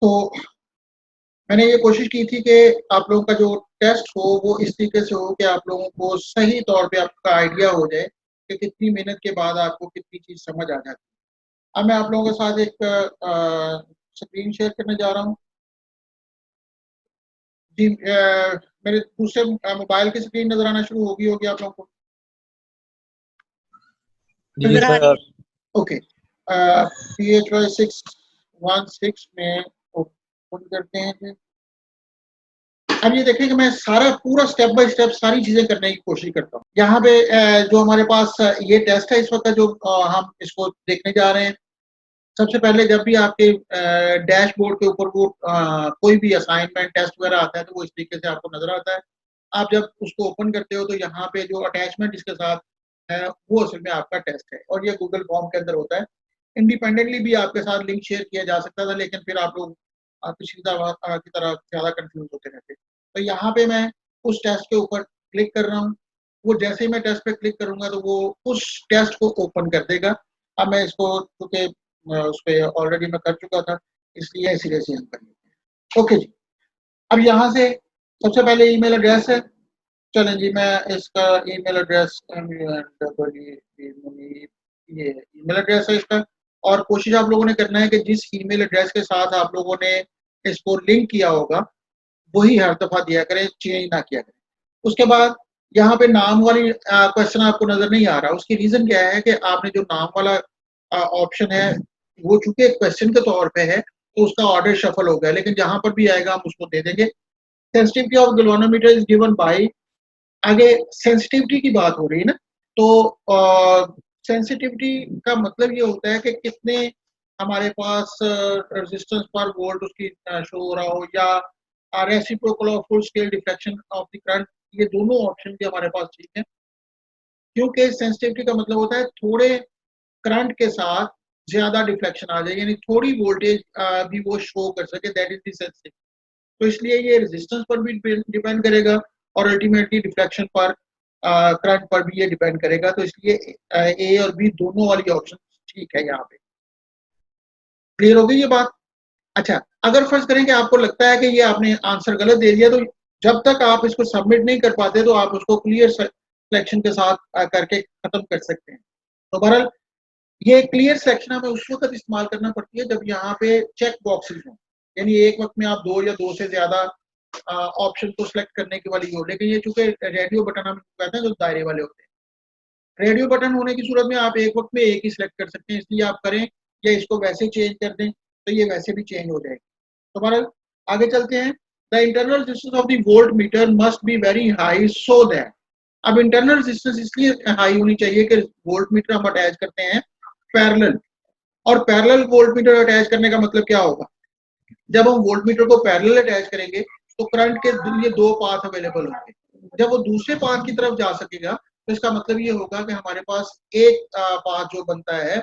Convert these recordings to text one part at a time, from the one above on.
तो मैंने ये कोशिश की थी कि आप लोगों का जो टेस्ट हो वो इस तरीके से हो कि आप लोगों को सही तौर पे आपका आइडिया हो जाए कि कितनी मेहनत के बाद आपको कितनी चीज़ समझ आ जाती है। अब मैं आप लोगों के साथ एक स्क्रीन शेयर करने जा रहा हूँ। जी, मेरे दूसरे मोबाइल की स्क्रीन नज़र आना शुरू होगी आप लोगों को? जी नजर आ रही सर। है। ओके, PHY 616 में ओपन करते हैं जी। अब ये देखें कि मैं सारा पूरा स्टेप बाय स्टेप सारी चीज़ें करने की कोशिश करता हूँ। यहाँ पे जो हमारे पास ये टेस्ट है इस वक़्त जो हम इसको देखने जा रहे हैं। सबसे पहले जब भी आपके डैशबोर्ड के ऊपर वो कोई भी असाइनमेंट टेस्ट वगैरह आता है तो वो इस तरीके से आपको नज़र आता है। आप जब उसको ओपन करते हो तो यहाँ पे जो अटैचमेंट इसके साथ है वो असल में आपका टेस्ट है और ये गूगल फॉर्म के अंदर होता है। इंडिपेंडेंटली भी आपके साथ लिंक शेयर किया जा सकता था, लेकिन फिर आप लोग पिछली दफ़ा की तरह ज़्यादा कन्फ्यूज़ होते रहते। तो यहाँ पे मैं उस टेस्ट के ऊपर क्लिक कर रहा हूँ। वो जैसे ही मैं टेस्ट पे क्लिक करूँगा तो वो उस टेस्ट को ओपन कर देगा। अब मैं इसको चूँकि उस पे ऑलरेडी मैं कर चुका था, इसलिए ऐसे-वैसे हम कर लेते हैं। ओके जी। अब यहाँ से सबसे पहले ईमेल एड्रेस है। चलें जी, मैं इसका ईमेल एड्रेस ये ईमेल एड्रेस है इसका और कोशिश आप लोगों ने करना है कि जिस ईमेल एड्रेस के साथ आप लोगों ने इसको लिंक किया होगा, वही हर दफ़ा दिया करें, चेंज ना किया करें। उसके बाद यहाँ पे नाम वाली क्वेश्चन आपको नज़र नहीं आ रहा, उसकी रीज़न क्या है कि आपने जो नाम वाला ऑप्शन है, वो चूँकि क्वेश्चन के तौर पे है, तो उसका ऑर्डर शफल हो गया, लेकिन जहाँ पर भी आएगा हम उसको दे देंगे। Sensitivity of galvanometer is given by, आगे सेंसिटिविटी की बात हो रही है ना, तो सेंसिटिविटी का मतलब ये होता है कि कितने हमारे पास रेजिस्टेंस पर वोल्ट उसकी शो हो रहा हो या reciprocal of full scale deflection of the current, ये दोनों ऑप्शन भी हमारे पास ठीक है। क्योंकि सेंसिटिविटी का मतलब होता है थोड़े करंट के साथ ज़्यादा डिफ्लेक्शन आ जाए, यानी थोड़ी वोल्टेज भी वो शो कर सके, दैट इज़ द सेंसिटिविटी। तो इसलिए ये रेजिस्टेंस पर भी डिपेंड करेगा और अल्टीमेटली डिफ्लेक्शन पर करंट पर भी ये डिपेंड करेगा। तो इसलिए ए और बी दोनों वाली ऑप्शन ठीक है यहाँ पे। क्लियर हो गई ये बात? अच्छा, अगर फर्ज करें कि आपको लगता है कि ये आपने आंसर गलत दे दिया, तो जब तक आप इसको सबमिट नहीं कर पाते तो आप उसको क्लियर सिलेक्शन के साथ करके खत्म कर सकते हैं। तो बहरहाल ये क्लियर सिलेक्शन हमें उस वक्त इस्तेमाल करना पड़ती है जब यहाँ पे चेक बॉक्सेस हों, यानी एक वक्त में आप 2 या 2 से ज़्यादा ऑप्शन को सिलेक्ट करने की वाली हो। लेकिन ये चूँकि रेडियो बटन हम कहते हैं जो दायरे वाले होते हैं। रेडियो बटन होने की सूरत में आप एक वक्त में एक ही सिलेक्ट कर सकते हैं, इसलिए आप करें या इसको वैसे चेंज कर दें, तो ये वैसे भी चेंज हो जाएगी। तो बहरहाल आगे चलते हैं। The internal resistance of the volt meter must be very high so that, अब इंटरनल रेजिस्टेंस इसलिए हाई होनी चाहिए कि वोल्ट मीटर हम अटैच करते हैं पैरेलल, और पैरेलल वोल्ट मीटर अटैच करने का मतलब क्या होगा? जब हम वोल्ट मीटर को पैरेलल अटैच करेंगे तो करंट के लिए 2 पाथ अवेलेबल होंगे। जब वो दूसरे पाथ की तरफ जा सकेगा तो इसका मतलब ये होगा कि हमारे पास एक पाथ जो बनता है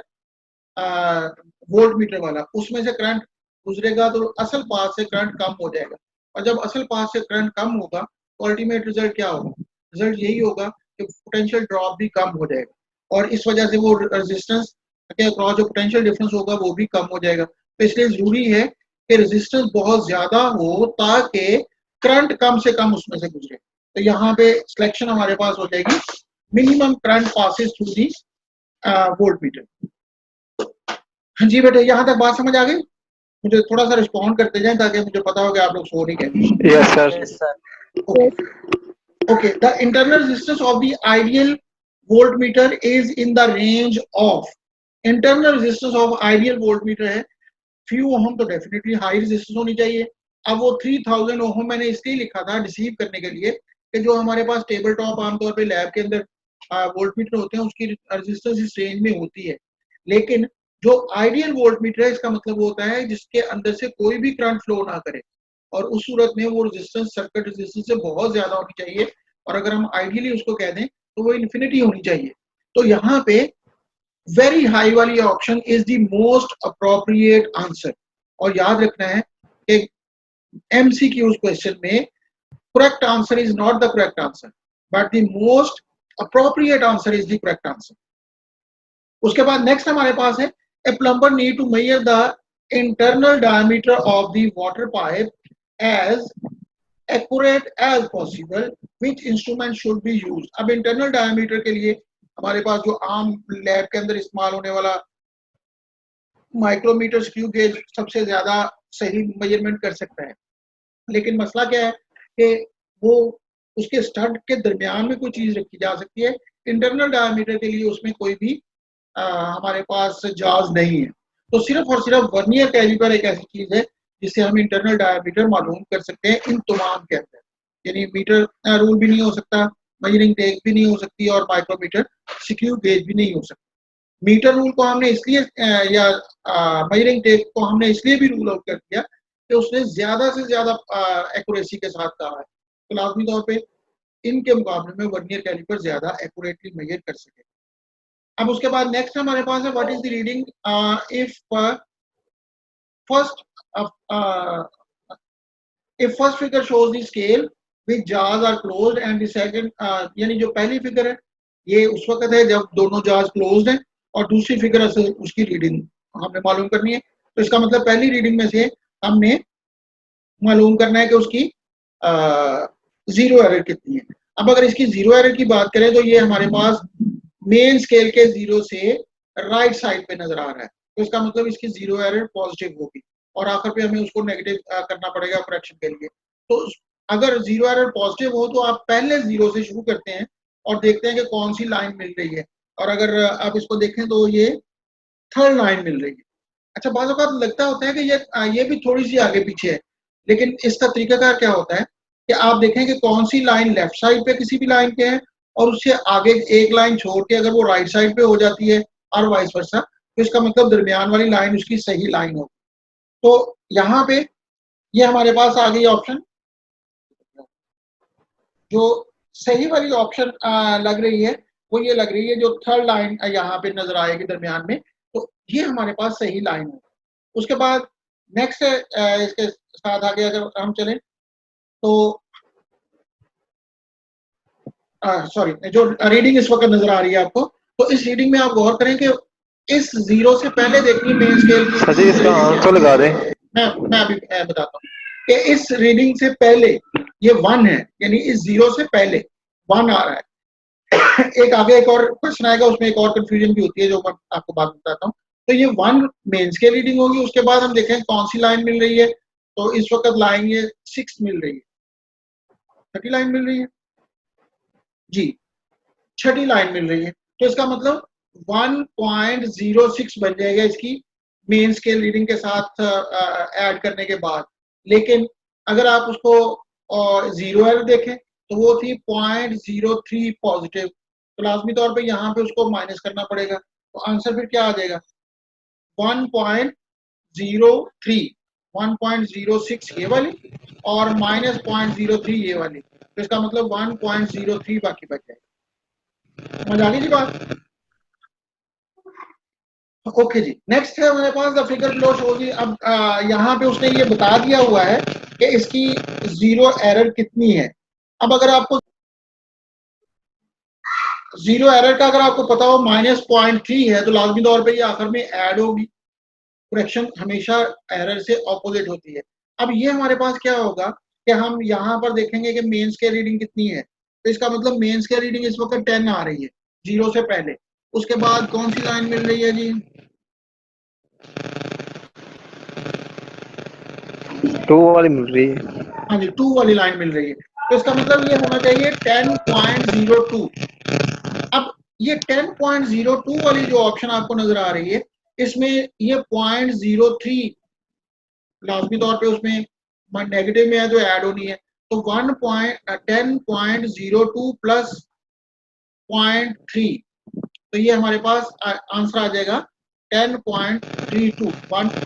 वोल्ट मीटर वाला, उसमें से करंट गुजरेगा तो असल पाथ से करंट कम हो जाएगा, और जब असल पाथ से करंट कम होगा तो अल्टीमेट रिजल्ट क्या होगा? रिजल्ट यही होगा कि पोटेंशियल ड्रॉप भी कम हो जाएगा और इस वजह से वो रेजिस्टेंस के अक्रॉस जो पोटेंशियल डिफरेंस होगा वो भी कम हो जाएगा। तो इसलिए जरूरी है कि रेजिस्टेंस बहुत ज्यादा हो ताकि करंट कम से कम उसमें से गुजरे। तो यहाँ पे सिलेक्शन हमारे पास हो जाएगी minimum current passes through the volt meter. हाँ जी बेटे, यहाँ तक बात समझ आ गई? मुझे थोड़ा सा रिस्पॉन्ड करते जाएं ताकि मुझे पता हो कि आप लोग सो नहीं गए। Yes sir. Yes sir. Okay, the internal resistance of the ideal voltmeter is in the range of, internal resistance of ideal voltmeter है few ओहम, तो डेफिनेटली हाई रेजिस्टेंस होनी चाहिए। अब वो 3000 ओहम मैंने इसलिए लिखा था डिसीव करने के लिए कि जो हमारे पास टेबल टॉप आमतौर पे लैब के अंदर वोल्टमीटर होते हैं उसकी रेजिस्टेंस इस रेंज में होती है, लेकिन जो आइडियल वोल्टमीटर है इसका मतलब होता है जिसके अंदर से कोई भी करंट फ्लो ना करे, और उस सूरत में वो रेजिस्टेंस सर्किट रेजिस्टेंस से बहुत ज्यादा होनी चाहिए, और अगर हम आइडियली उसको कह दें तो वो इन्फिनिटी होनी चाहिए। तो यहाँ पे वेरी हाई वाली option is the most appropriate answer, और याद रखना है कि एमसीक्यूज क्वेश्चन में correct answer is not the correct answer but the most appropriate answer is the correct answer. उसके बाद नेक्स्ट हमारे पास है a plumber need to measure the internal diameter of the water pipe as accurate as possible, which instrument should be used? अब internal diameter के लिए हमारे पास जो आम लैब के अंदर इस्तेमाल होने वाला माइक्रोमीटर स्क्रू गेज सबसे ज्यादा सही मेजरमेंट कर सकता है, लेकिन मसला क्या है कि वो उसके स्टड के दरमियान में कोई चीज रखी जा सकती है। इंटरनल डायमीटर के लिए उसमें कोई भी हमारे पास जाज नहीं है। तो सिर्फ और सिर्फ वर्नियर कैलिपर एक ऐसी चीज है जिससे हम इंटरनल डायमीटर मालूम कर सकते हैं इन तमाम के अंदर, यानी मीटर रूल भी नहीं हो सकता, मेजरिंग टेप भी नहीं हो सकती और माइक्रोमीटर स्क्रू गेज भी नहीं हो सकता। मीटर रूल को हमने इसलिए या मेजरिंग टेप को हमने इसलिए भी रूल आउट कर दिया कि उसने ज्यादा से ज्यादा एक्यूरेसी के साथ कहा है, तो लाजमी तौर पे इनके मुकाबले में वर्नियर कैलिपर ज्यादा एक्यूरेटली मेजर कर सके। अब उसके बाद नेक्स्ट हमारे पास है what is the reading if first if first figure shows the scale with jaws are closed and the second, यानी जो पहली फिगर है ये उस वक्त है जब दोनों जाज क्लोज्ड हैं और दूसरी फिगर से उसकी रीडिंग हमने मालूम करनी है। तो इसका मतलब पहली रीडिंग में से हमने मालूम करना है कि उसकी जीरो एरर कितनी है। अब अगर इसकी जीरो एरर की बात करें तो ये हमारे पास मेन स्केल के जीरो से राइट साइड पे नजर आ रहा है, तो इसका मतलब इसकी जीरो एरर पॉजिटिव होगी और आखिर पे हमें उसको नेगेटिव करना पड़ेगा करेक्शन के लिए। तो अगर जीरो एरर पॉजिटिव हो तो आप पहले जीरो से शुरू करते हैं और देखते हैं कि कौन सी लाइन मिल रही है, और अगर आप इसको देखें तो ये थर्ड लाइन मिल रही है। अच्छा, बाज़ औक़ात लगता होता है कि ये भी थोड़ी सी आगे पीछे है, लेकिन इसका तरीकाकार क्या होता है कि आप देखें कि कौन सी लाइन लेफ्ट साइड पे किसी भी लाइन के है और उससे आगे एक लाइन छोड़ के अगर वो राइट साइड पे हो जाती है और वाइस वर्सा, तो इसका मतलब दरमियान वाली लाइन उसकी सही लाइन होगी। तो यहाँ पे ये हमारे पास आ गई ऑप्शन, जो सही वाली ऑप्शन लग रही है वो ये लग रही है, जो थर्ड लाइन यहाँ पे नजर आएगी दरमियान में, तो ये हमारे पास सही लाइन है। उसके बाद नेक्स्ट इसके साथ आगे अगर हम चलें तो सॉरी, जो रीडिंग इस वक्त नजर आ रही है आपको, तो इस रीडिंग में आप गौर करें कि इस जीरो से पहले देखनी मेन स्केल की, सर जी इसका आंसर लगा दें। मैं अभी बताता हूँ कि इस रीडिंग से पहले ये 1 है, यानी इस जीरो से पहले 1 आ रहा है। एक आगे एक और क्वेश्चन आएगा, उसमें एक और कंफ्यूजन भी होती है जो मैं आपको बात बताता हूँ। तो ये 1 मेन स्केल रीडिंग होगी। उसके बाद हम देखें कौन सी लाइन मिल रही है, तो इस वक्त लाइन ये 6 मिल रही है, छठी लाइन मिल रही है जी, छठी लाइन मिल रही है। तो इसका मतलब 1.06 बन जाएगा इसकी मेन स्केल रीडिंग के साथ ऐड करने के बाद। लेकिन अगर आप उसको जीरो एरर देखें तो वो थी 0.03 पॉजिटिव, तो लाजमी तौर पे यहाँ पे उसको माइनस करना पड़ेगा। तो आंसर फिर क्या आ जाएगा 1.03, 1.06 ये वाली और माइनस 0.03 ये वाली, तो इसका मतलब 1.03 बाकी बच जाएगा। समझ आ गई जी बात? ओके जी, नेक्स्ट है हमारे पास द फिगर बिलो शोज। अब यहाँ पे उसने ये बता दिया हुआ है कि इसकी जीरो एरर कितनी है। अब अगर आपको जीरो एरर का अगर आपको पता हो -0.3 है तो लाजमी तौर पे ये आखिर में ऐड होगी। करेक्शन हमेशा एरर से ऑपोजिट होती है। अब ये हमारे पास क्या होगा कि हम यहाँ पर देखेंगे कि मेन स्केल रीडिंग कितनी है, तो इसका मतलब मेन स्केल रीडिंग इस वक्त 10 आ रही है जीरो से पहले। उसके बाद कौन सी लाइन मिल रही है जी? 2 वाली मिल रही है। हाँ जी, 2 वाली लाइन मिल रही है, तो इसका मतलब ये होना चाहिए 10.02। अब ये 10.02 वाली जो ऑप्शन आपको नजर आ रही है, इसमें ये 0.03 लाजमी तौर पे उसमें नेगेटिव में है जो ऐड होनी है, तो 10.02 प्लस 0.3, तो ये हमारे पास आंसर आ जाएगा 10.32।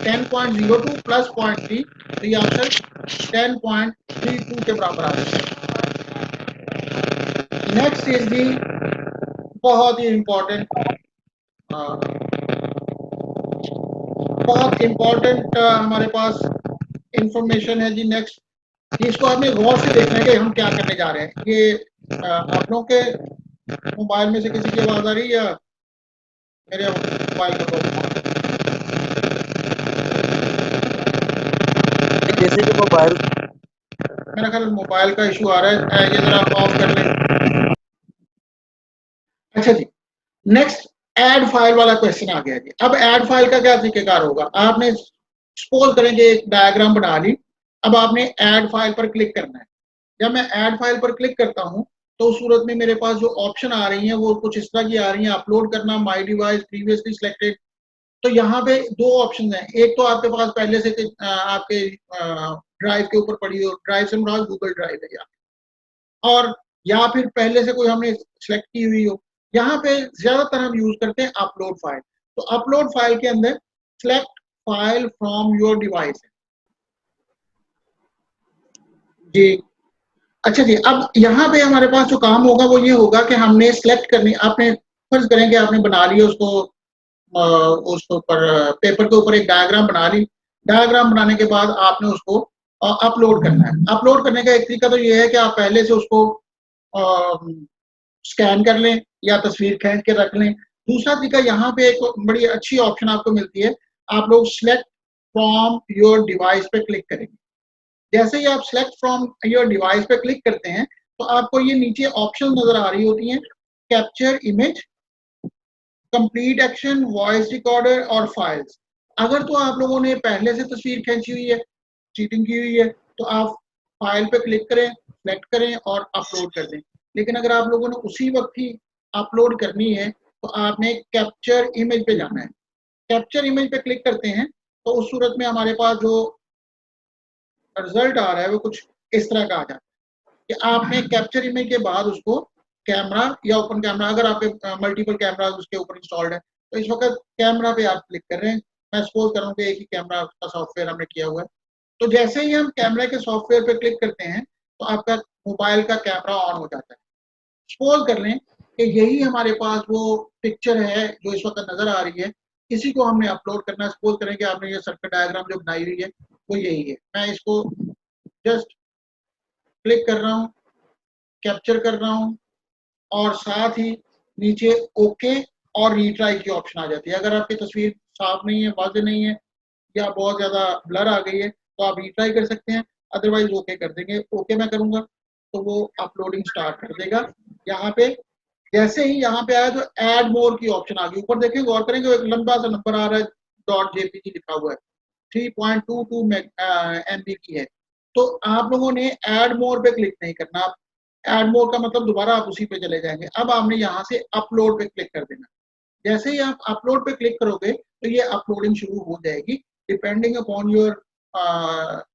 10.02 प्लस 0.3, तो ये आंसर 10.32 के बराबर आ जाएगा। नेक्स्ट इज दी बहुत ही इम्पोर्टेंट हमारे पास इंफॉर्मेशन है जी। नेक्स्ट, इसको आपने गौर से देखना है कि हम क्या करने जा रहे हैं। ये आप लोगों के मोबाइल में से किसी की आवाज आ रही है या मेरे मोबाइल का प्रॉब्लम? जैसे कि मोबाइल मेरा ख्याल मोबाइल का इशू आ रहा है, ये जरा ऑफ कर लें। अच्छा जी, नेक्स्ट ऐड फाइल वाला क्वेश्चन आ गया जी। अब ऐड फाइल का क्या तरीकेकार होगा, आपने सपोज करेंगे एक डायग्राम बना ली, अब आपने ऐड फाइल पर क्लिक करना है। जब मैं ऐड फाइल पर क्लिक करता हूं तो उस सूरत में मेरे पास जो ऑप्शन आ रही हैं वो कुछ इस तरह की आ रही हैं, अपलोड करना, माय डिवाइस, प्रीवियसली सिलेक्टेड। तो यहाँ पे दो ऑप्शन हैं, एक तो आपके पास पहले से आपके ड्राइव के ऊपर पड़ी हो, ड्राइव से मुराद गूगल ड्राइव है या, और या फिर पहले से कोई हमने सेलेक्ट की हुई हो। यहाँ पे ज्यादातर हम यूज करते हैं अपलोड फाइल। तो अपलोड फाइल के अंदर select file from your device जी। अच्छा जी, अब यहाँ पे हमारे पास जो काम होगा वो ये होगा कि हमने सिलेक्ट करनी, आपने फर्ज करें कि आपने बना लिया उसको, उसके ऊपर पेपर के ऊपर एक डायग्राम बना ली। डायग्राम बनाने के बाद आपने उसको अपलोड करना है। अपलोड करने का एक तरीका तो ये है कि आप पहले से उसको स्कैन कर लें या तस्वीर खींच के रख लें। दूसरा तरीका, यहाँ पे एक बड़ी अच्छी ऑप्शन आपको मिलती है, आप लोग सिलेक्ट फ्रॉम योर डिवाइस पे क्लिक करेंगे। जैसे ही आप सिलेक्ट फ्रॉम योर डिवाइस पे क्लिक करते हैं तो आपको ये नीचे ऑप्शन नजर आ रही होती हैं, capture image, complete action, voice recorder और फाइल्स। अगर तो आप लोगों ने पहले से तस्वीर खींची हुई है, चीटिंग की हुई है, तो आप फाइल पे क्लिक करें, सेलेक्ट करें और अपलोड कर दें। लेकिन अगर आप लोगों ने उसी वक्त ही अपलोड करनी है तो आपने कैप्चर इमेज पे जाना है। कैप्चर इमेज पे क्लिक करते हैं तो उस सूरत में हमारे पास जो रिजल्ट आ रहा है वो कुछ इस तरह का आ जाता है कि आपने कैप्चर इमेज के बाद उसको कैमरा या ओपन कैमरा, अगर आपके मल्टीपल कैमरा उसके ऊपर इंस्टॉल्ड है तो इस वक्त कैमरा पे आप क्लिक कर रहे हैं। मैं सपोज कर रहा हूँ कि एक ही कैमरा का सॉफ्टवेयर हमने किया हुआ है। तो जैसे ही हम कैमरा के सॉफ्टवेयर पे क्लिक करते हैं तो आपका मोबाइल का कैमरा ऑन हो जाता है। सपोज कर लें कि यही हमारे पास वो पिक्चर है जो इस वक्त नजर आ रही है, इसी को हमने अपलोड करना है। सपोज करें कि आपने ये सर्कल डायग्राम जो बनाई हुई है वो यही है। मैं इसको जस्ट क्लिक कर रहा हूँ, कैप्चर कर रहा हूँ और साथ ही नीचे ओके और रीट्राई की ऑप्शन आ जाती है। अगर आपकी तस्वीर साफ नहीं है, वाज़ेह नहीं है या बहुत ज़्यादा ब्लर आ गई है तो आप रीट्राई कर सकते हैं, अदरवाइज ओके कर देंगे। ओके मैं करूँगा तो वो अपलोडिंग स्टार्ट कर देगा। यहाँ पे जैसे ही यहाँ पे आया तो ऐड मोर की ऑप्शन आ गई। ऊपर देखें, गौर करें कि एक लंबा सा नंबर आ रहा है, डॉट जेपीजी लिखा हुआ है, 3.22 MB की है। तो आप लोगों ने ऐड मोर पे क्लिक नहीं करना। ऐड मोर का मतलब दोबारा आप उसी पे चले जाएंगे। अब आपने यहाँ से अपलोड पे क्लिक कर देना। जैसे ही आप अपलोड पे क्लिक करोगे तो ये अपलोडिंग शुरू हो जाएगी। Depending upon your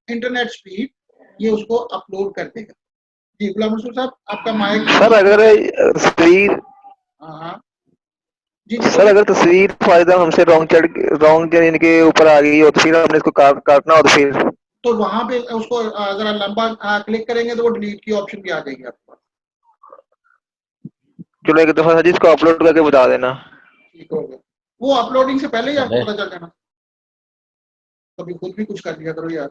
internet speed ये उसको अपलोड कर देगा। जी गुलाम रसूल साहब, आपका माइक। सर अगर तस्वीर हाँ हाँ जी जी सर बोलिए। अगर तस्वीर फायदा हमसे रॉन्ग इनके ऊपर आ गई हो तो फिर हमने इसको काटना हो तो फिर तो वहां पे उसको जरा लंबा क्लिक करेंगे तो वो डिलीट की ऑप्शन भी आ जाएगी आपके पास। चलो एक दफा सर इसको अपलोड करके बता देना। ठीक हो गया। वो अपलोडिंग से पहले ही आपको चले पता चल जाना। कभी खुद भी कुछ कर लिया करो यार।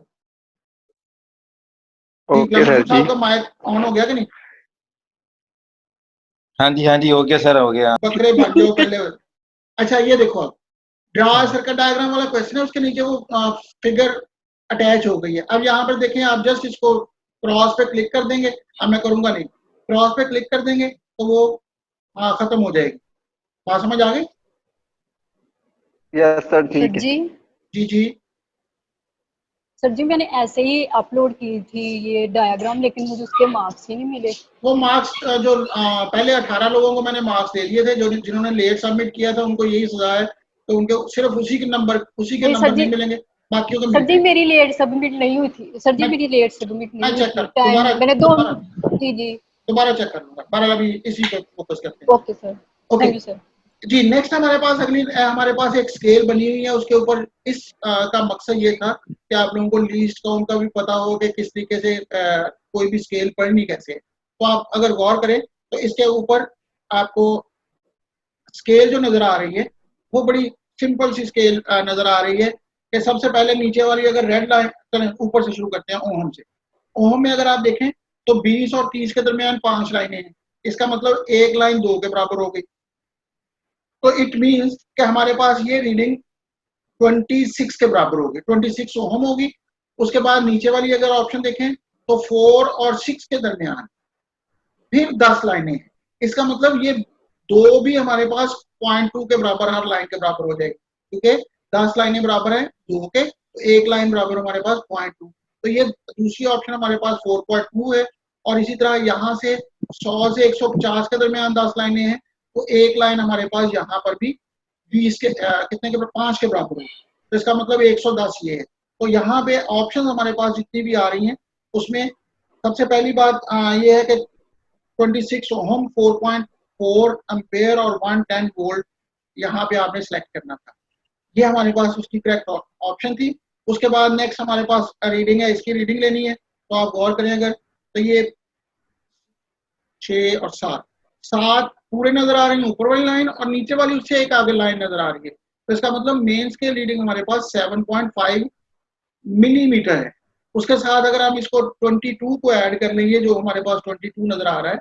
जी ओके गुलाम सर रसूल जी। साहब का माइक ऑन हो गया कि नहीं? हाँ जी हो गया सर, हो गया। बकरे बन जाओ पहले। अच्छा ये देखो, आप ड्रा सर्कल डायग्राम वाला क्वेश्चन है, उसके नीचे वो फिगर अटैच हो गई है। अब यहाँ पर देखें, आप जस्ट इसको क्रॉस पे क्लिक कर देंगे। अब मैं करूंगा नहीं, क्रॉस पे क्लिक कर देंगे तो वो खत्म हो जाएगी। बात समझ आ गई? यस सर सर ठीक है। जी, जी जी। सर जी मैंने ऐसे ही अपलोड की थी ये डायग्राम, लेकिन मुझे उसके मार्क्स ही नहीं मिले। वो मार्क्स जो पहले 18 लोगों को मैंने मार्क्स दे दिए थे, जो जिन्होंने लेट सबमिट किया था उनको यही सजा है। तो उनके सिर्फ उसी के नंबर नहीं नहीं मिलेंगे, बाकियों को सर मिल जी जाएंगे। मेरी लेट सबमिट नहीं हुई थी। सर जी मैं मेरी लेट सबमिट नहीं मैं हुई चेक कर थी, टाइम मैंने दोबारा जी जी। दोबारा चेक कर लूंगा। बहरहाल अभी इसी पे फोकस करते हैं। Okay sir, okay thank you sir. जी। नेक्स्ट हमारे पास एक स्केल बनी हुई है। उसके ऊपर इस का मकसद ये था कि आप लोगों को लीस्ट काउंट का भी पता हो कि किस तरीके से कोई भी स्केल पढ़नी कैसे है। तो आप अगर गौर करें तो इसके ऊपर आपको स्केल जो नजर आ रही है वो बड़ी सिंपल सी स्केल नजर आ रही है कि सबसे पहले नीचे वाली अगर रेड लाइन, चलें ऊपर से शुरू करते हैं ओहम से। ओहम में अगर आप देखें तो 20 और 30 के दरमियान 5 लाइनें हैं। इसका मतलब एक लाइन 2 के बराबर हो गई। तो इट मीन्स कि हमारे पास ये रीडिंग 26 के बराबर होगी। 26 ओहम होगी उसके बाद नीचे वाली अगर ऑप्शन देखें तो 4 और 6 के दरमियान फिर 10 लाइनें हैं। इसका मतलब ये दो भी हमारे पास 0.2 के बराबर हर लाइन के बराबर हो जाएगी, क्योंकि 10 लाइनें बराबर है 2 के, तो एक लाइन बराबर हमारे पास 0.2। तो ये दूसरी ऑप्शन हमारे पास 4.2 है। और इसी तरह यहाँ से 100 से 150 के दरमियान 10 लाइनें हैं, तो एक लाइन हमारे पास यहाँ पर भी 20 के कितने के 5 के बराबर है, तो इसका मतलब 110 ये है। तो यहाँ पे ऑप्शन हमारे पास जितनी भी आ रही हैं उसमें सबसे पहली बात ये है कि 26 ओम, 4.4 एम्पेयर और 110 वोल्ट यहाँ पे आपने सेलेक्ट करना था। ये हमारे पास उसकी करेक्ट ऑप्शन थी। उसके बाद नेक्स्ट हमारे पास रीडिंग है, इसकी रीडिंग लेनी है, तो आप गौर करें अगर, तो ये 6 और 7 पूरे नजर आ रही है ऊपर वाली लाइन, और नीचे वाली उससे एक आगे लाइन नजर आ रही है। तो इसका मतलब मेन स्केल रीडिंग हमारे पास 7.5 मिलीमीटर है। उसके साथ अगर हम इसको 22 को ऐड कर लेंगे, जो हमारे पास 22 नजर आ रहा है,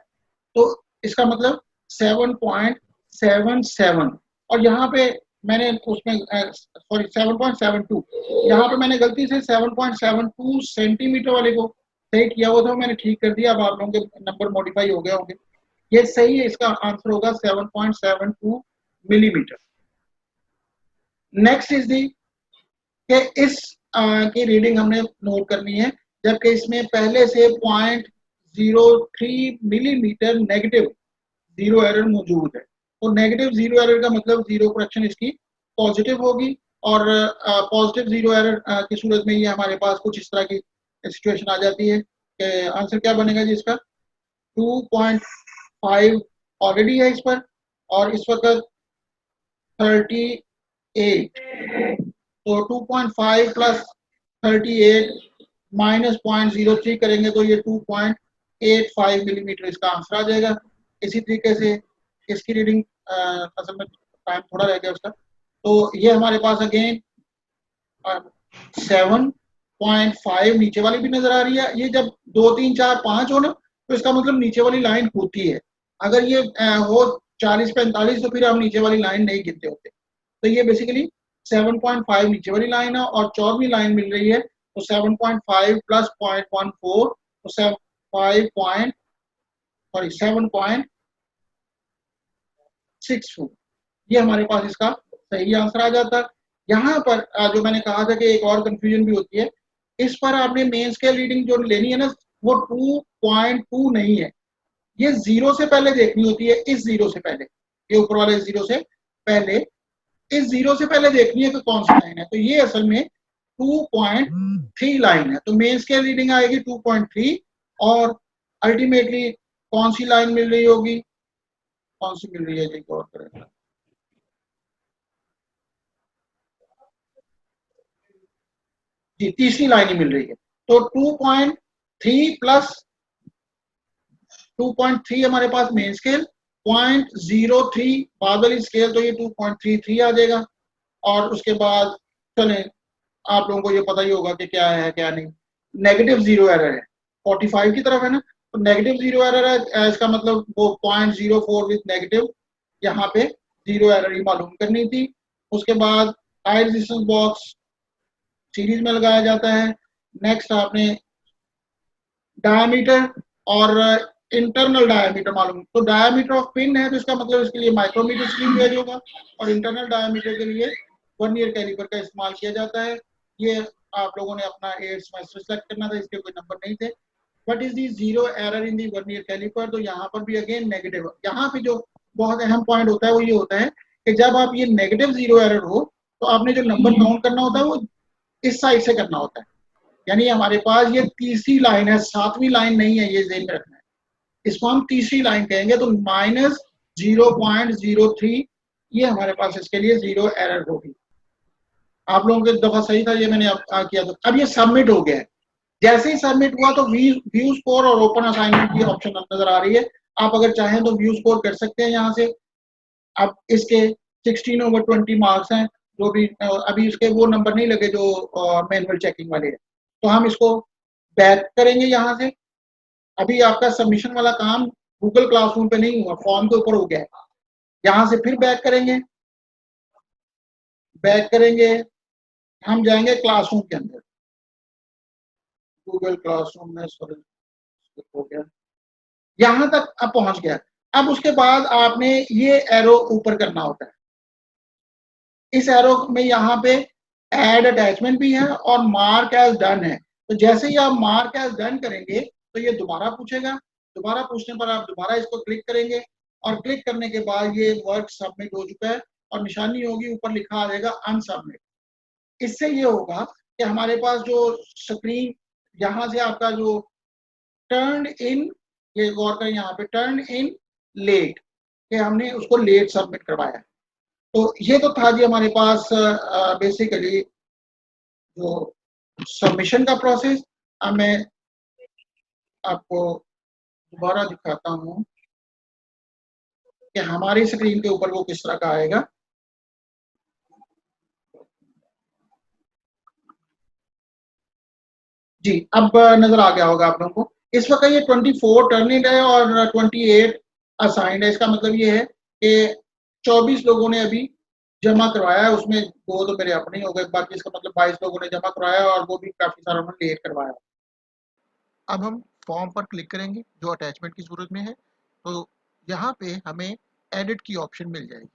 तो इसका मतलब 7.77। और यहाँ पे मैंने उसमें सॉरी 7.72, यहाँ पे मैंने गलती से 7.72 सेंटीमीटर वाले को सही किया हुआ था, मैंने ठीक कर दिया। अब आप लोगों के नंबर मॉडिफाई हो गए होंगे। ये सही है, इसका आंसर होगा 7.72 मिलीमीटर। नेक्स्ट इज दी कि इस की रीडिंग हमने नोट करनी है, जबकि इसमें पहले से 0.03 मिलीमीटर नेगेटिव जीरो एरर मौजूद है। तो नेगेटिव जीरो एरर का मतलब जीरो करेक्शन इसकी पॉजिटिव होगी, और पॉजिटिव जीरो एरर की सूरत में ये हमारे पास कुछ इस तरह की सिचुएशन आ जाती है कि आंसर क्या बनेगा जी इसका 2.5 ऑलरेडी है इस पर, और इस वक्त 38, तो 2.5 प्लस 38 माइनस 0.03 करेंगे तो ये 2.85 मिलीमीटर इसका आंसर आ जाएगा। इसी तरीके से इसकी रीडिंग असल में टाइम थोड़ा रह गया उसका, तो ये हमारे पास अगेन 7.5 नीचे वाली भी नजर आ रही है। ये जब 2 3 4 5 हो ना, तो इसका मतलब नीचे वाली लाइन होती है। अगर ये हो 40 45 तो फिर हम नीचे वाली लाइन नहीं गिनते होते। तो ये बेसिकली 7.5 नीचे वाली लाइन है, और 14वीं लाइन मिल रही है, तो 7.5 प्लस 0.14, तो 7.62, ये हमारे पास इसका सही आंसर आ जाता है। यहाँ पर जो मैंने कहा था कि एक और कंफ्यूजन भी होती है, इस पर आपने मेन स्केल रीडिंग जो लेनी है ना, वो 2.2 नहीं है, ये जीरो से पहले देखनी होती है। इस जीरो से पहले, ये ऊपर वाले जीरो से पहले, इस जीरो से पहले देखनी है कि कौन सी लाइन है। तो ये असल में 2.3 लाइन है, तो मेन स्केल रीडिंग आएगी 2.3, और अल्टीमेटली कौन सी लाइन मिल रही होगी, कौन सी मिल रही है जी, गौर करें। जी तीसरी लाइन ही मिल रही है, तो 2.3 प्लस 2.3 हमारे पास मेन स्केल, 0.03 बाद वाली स्केल, तो ये 2.33 आ जाएगा। और उसके बाद चलें, आप लोगों को ये पता ही होगा कि क्या है क्या नहीं। नेगेटिव जीरो एरर है, 45 की तरफ है ना, तो नेगेटिव जीरो एरर है, इसका मतलब वो 0.04 विद नेगेटिव, यहाँ पे जीरो एरर ही मालूम करनी थी। उसके बाद हाई रेजिस्टेंस बॉक्स सीरीज में लगाया जाता है। नेक्स्ट आपने डायमीटर और इंटरनल डायमीटर मालूम, तो डायमीटर ऑफ पिन है, तो इसका मतलब इसके लिए माइक्रोमीटर स्क्रीन यूज होगा, और इंटरनल डायमीटर के लिए वर्नियर कैलिपर का इस्तेमाल किया जाता है। ये आप लोगों ने अपना 8th सेमेस्टर सेलेक्ट करना था, इसके कोई नंबर नहीं थे। But is the zero error in the vernier caliper, तो यहाँ पर भी अगेन नेगेटिव। यहाँ पे जो बहुत अहम पॉइंट होता है वो ये होता है कि जब आप ये नेगेटिव जीरो एरर हो, तो आपने जो नंबर काउंट करना होता है वो इस साइड से करना होता है। यानी हमारे पास ये तीसरी लाइन है, 7वीं लाइन नहीं है, ये ज़हन में रखना है। इसको हम तीसरी लाइन कहेंगे, तो माइनस 0.03 ये हमारे पास इसके लिए जीरो एरर होगी। आप लोगों के दफा सही था, ये मैंने किया था। अब ये सबमिट हो गया है। जैसे ही सबमिट हुआ तो व्यू स्कोर और ओपन असाइनमेंट की ऑप्शन नजर आ रही है। आप अगर चाहें तो व्यू स्कोर कर सकते हैं यहाँ से। अब इसके 16/20 मार्क्स हैं, जो भी अभी इसके वो नंबर नहीं लगे जो मैनुअल चेकिंग वाले हैं। तो हम इसको बैक करेंगे यहाँ से। अभी आपका सबमिशन वाला काम गूगल क्लासरूम पे नहीं हुआ, फॉर्म के ऊपर हो गया है। यहाँ से फिर बैक करेंगे, हम जाएंगे क्लासरूम के अंदर। गूगल क्लासरूम में सॉरी हो गया, यहाँ तक अब पहुंच गया। अब उसके बाद आपने ये एरो ऊपर करना होता है। इस एरो में यहाँ पे ऐड अटैचमेंट भी है और मार्क एज डन है। तो जैसे ही आप मार्क एज डन करेंगे तो ये दोबारा पूछेगा। दोबारा पूछने पर आप दोबारा इसको क्लिक करेंगे और क्लिक करने के बाद ये वर्क सबमिट हो चुका है और निशानी होगी, ऊपर लिखा आ जाएगा अनसबमिट। इससे ये होगा कि हमारे पास जो स्क्रीन यहाँ से आपका जो टर्न इन, ये गौर करें यहाँ पे टर्न इन लेट, कि हमने उसको लेट सबमिट करवाया। तो ये तो था जी हमारे पास बेसिकली जो सबमिशन का प्रोसेस। अब मैं आपको दोबारा दिखाता हूँ कि हमारी स्क्रीन के ऊपर वो किस तरह का आएगा। जी, अब नजर आ गया होगा आप लोगों को। इस वक्त ये 24 टर्निंग है और 28 असाइंड है। इसका मतलब ये है कि 24 लोगों ने अभी जमा करवाया है, उसमें 2 तो मेरे अपने ही हो गए, बाकी इसका मतलब 22 लोगों ने जमा करवाया और वो भी काफी सारा उन्होंने लेट करवाया। अब हम फॉर्म पर क्लिक करेंगे जो अटैचमेंट की सूरत में है। तो यहाँ पे हमें एडिट की ऑप्शन मिल जाएगी।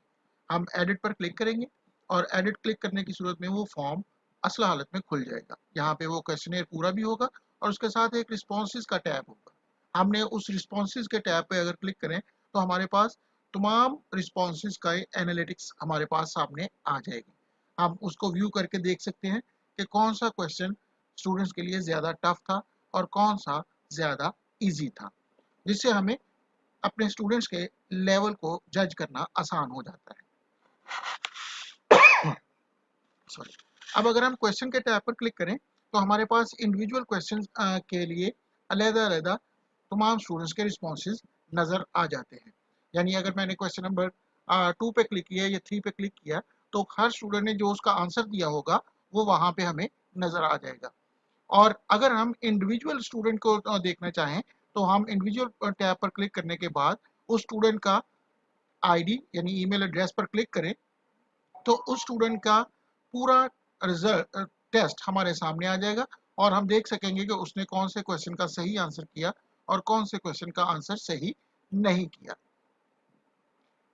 हम एडिट पर क्लिक करेंगे और एडिट क्लिक करने की सूरत में वो फॉर्म असल हालत में खुल जाएगा। यहाँ पे वो क्वेश्चनेयर पूरा भी होगा और उसके साथ एक रिस्पॉन्सेज का टैब होगा। हमने उस रिस्पॉन्सेज के टैब पे अगर क्लिक करें तो हमारे पास तमाम रिस्पॉन्सेज का एनालिटिक्स हमारे पास सामने आ जाएगी। हम उसको व्यू करके देख सकते हैं कि कौन सा क्वेश्चन स्टूडेंट्स के लिए ज़्यादा टफ था और कौन सा ज़्यादा ईजी था, जिससे हमें अपने स्टूडेंट्स के लेवल को जज करना आसान हो जाता है। सॉरी। अब अगर हम क्वेश्चन के टैब पर क्लिक करें तो हमारे पास इंडिविजुअल क्वेश्चन के लिए अलग-अलग तमाम स्टूडेंट्स के रिस्पॉन्सेज नज़र आ जाते हैं। यानी अगर मैंने क्वेश्चन नंबर 2 पे क्लिक किया या 3 पे क्लिक किया तो हर स्टूडेंट ने जो उसका आंसर दिया होगा वो वहाँ पे हमें नज़र आ जाएगा। और अगर हम इंडिविजुअल स्टूडेंट को देखना चाहें तो हम इंडिविजुअल टैब पर क्लिक करने के बाद उस स्टूडेंट का आईडी यानी ईमेल एड्रेस पर क्लिक करें तो उस स्टूडेंट का पूरा रिजल्ट टेस्ट हमारे सामने आ जाएगा और हम देख सकेंगे कि उसने कौन से क्वेश्चन का सही आंसर किया और कौन से क्वेश्चन का आंसर सही नहीं किया।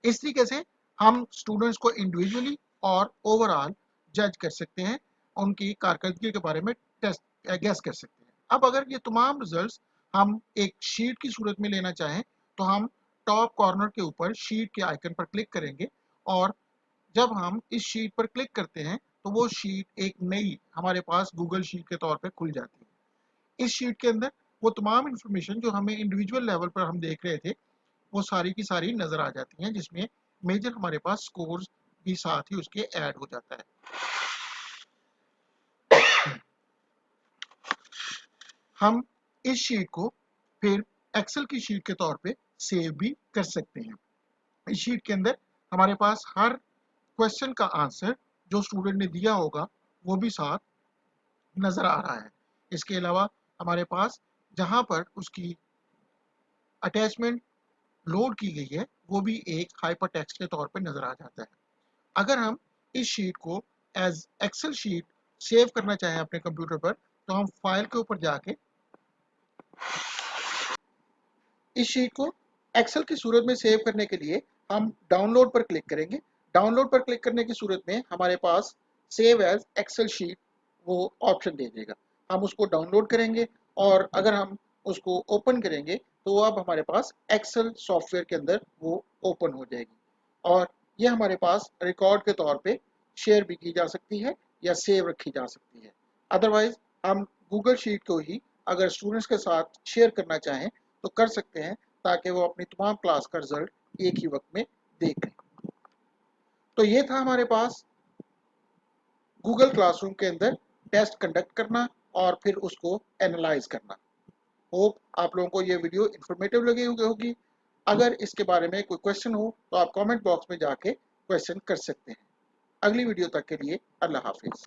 इस तरीके से हम स्टूडेंट्स को इंडिविजुअली और ओवरऑल जज कर सकते हैं, उनकी कारकर्दगी के बारे में टेस्ट गैस कर सकते हैं। अब अगर ये तमाम रिजल्ट्स हम एक शीट की सूरत में लेना चाहें तो हम टॉप कॉर्नर के ऊपर शीट के आइकन पर क्लिक करेंगे और जब हम इस शीट पर क्लिक करते हैं तो वो शीट एक नई हमारे पास गूगल शीट के तौर पे खुल जाती है। इस शीट के अंदर वो तमाम इंफॉर्मेशन जो हमें इंडिविजुअल लेवल पर हम देख रहे थे वो सारी की सारी नजर आ जाती हैं, जिसमें मेजर हमारे पास स्कोर्स भी साथ ही उसके ऐड हो जाता है। हम इस शीट को फिर एक्सेल की शीट के तौर पे सेव भी कर सकते हैं। इस शीट के अंदर हमारे पास हर क्वेश्चन का आंसर जो स्टूडेंट ने दिया होगा वो भी साथ नजर आ रहा है। इसके अलावा हमारे पास जहां पर उसकी अटैचमेंट लोड की गई है वो भी एक हाइपर टेक्स्ट के तौर पे नजर आ जाता है। अगर हम इस शीट को एज एक्सेल शीट सेव करना चाहें अपने कंप्यूटर पर तो हम फाइल के ऊपर जाके इस शीट को एक्सेल की सूरत में सेव करने के लिए हम डाउनलोड पर क्लिक करेंगे। डाउनलोड पर क्लिक करने की सूरत में हमारे पास सेव एज एक्सेल शीट वो ऑप्शन दे देगा। हम उसको डाउनलोड करेंगे और अगर हम उसको ओपन करेंगे तो अब हमारे पास एक्सेल सॉफ्टवेयर के अंदर वो ओपन हो जाएगी और ये हमारे पास रिकॉर्ड के तौर पे शेयर भी की जा सकती है या सेव रखी जा सकती है। अदरवाइज हम गूगल शीट को ही अगर स्टूडेंट्स के साथ शेयर करना चाहें तो कर सकते हैं ताकि वो अपनी तमाम क्लास का रिजल्ट एक ही वक्त में देख लें। तो ये था हमारे पास गूगल क्लासरूम के अंदर टेस्ट कंडक्ट करना और फिर उसको एनालाइज करना। होप आप लोगों को ये वीडियो इंफॉर्मेटिव लगी होगी। अगर इसके बारे में कोई क्वेश्चन हो तो आप कमेंट बॉक्स में जाके क्वेश्चन कर सकते हैं। अगली वीडियो तक के लिए अल्लाह हाफिज।